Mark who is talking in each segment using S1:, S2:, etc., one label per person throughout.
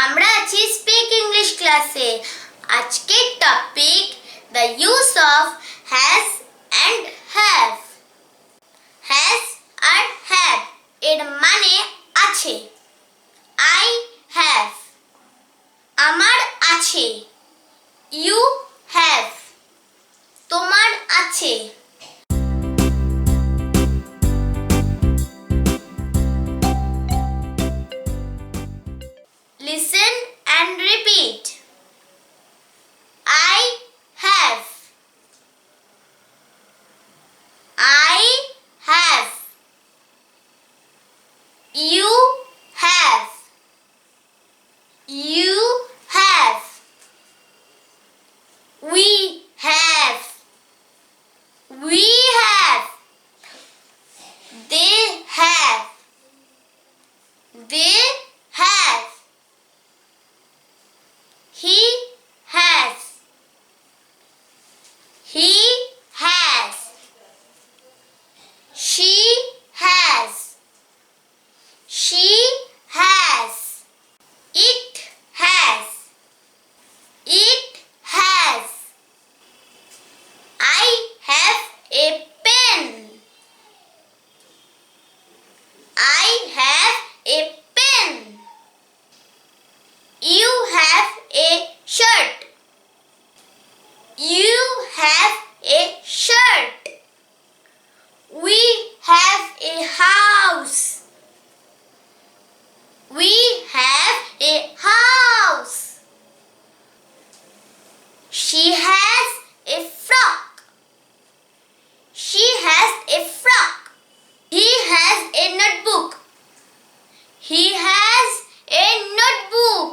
S1: আমরা আছি speak English ক্লাসে। আজকের topic the use of has and have. Has আর হ্যাভ এর মানে আছে। আই হ্যাভ, আমার আছে। ইউ হ্যাভ, তোমার আছে। Listen and repeat. I have. I have. You have. You have. We have. We have. They have. They have. He has. He has. She has. She has. It has. It has. I have a pen. I have a pen. You have a shirt. You have a shirt. We have a house. We have a house. She has a frock. She has a frock. He has a notebook. He has a notebook.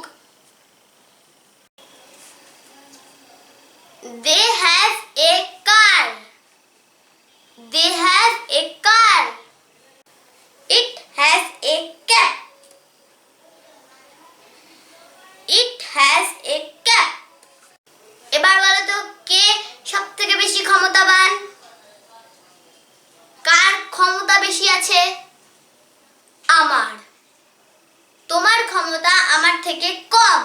S1: They have a car. They have a car. It has a cap. It has a cap. এবার বলো তো কে সবথেকে বেশি ক্ষমতাবান? কার ক্ষমতা বেশি আছে? আমার। তোমার ক্ষমতা আমার থেকে কম।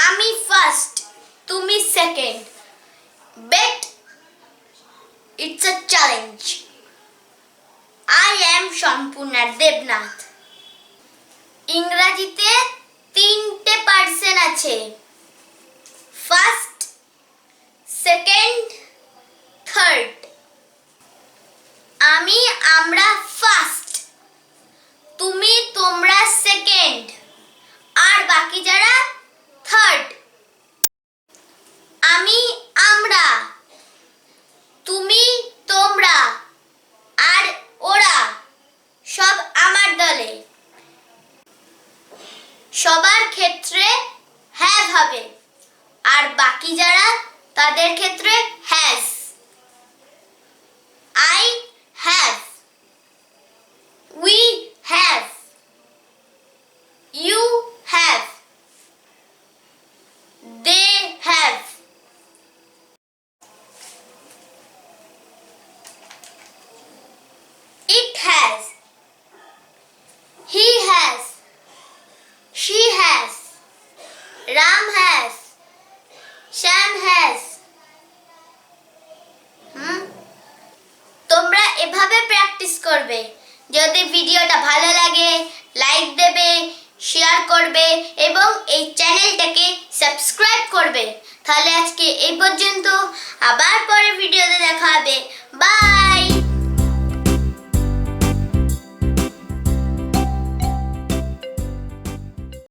S1: আমি ফার্স্ট, তুমি second. Bet it's a challenge. I am Sampurna Debnath. ইংরেজিতে 3টে পার্সন আছে। First, second, third. আমি, আমরা ফার্স্ট, তুমি, তোমরা সেকেন্ড, আর বাকি যারা থার্ড। আমি, আমরা, তুমি, তোমরা, আর ওরা সব আমার দলে। সবার ক্ষেত্রে হ্যাভ হবে, আর বাকি যারা তাদের ক্ষেত্রে has. I have. We have. You have. They have. It has. He has. She has. Ram has. Shyam has. তোমরা এভাবে প্র্যাকটিস করবে। যদি ভিডিওটা ভালো লাগে লাইক দেবে, শেয়ার করবে এবং এই চ্যানেলটাকে সাবস্ক্রাইব করবে। তাহলে আজকে এই পর্যন্ত, আবার পরের ভিডিওতে দেখা হবে। বাই।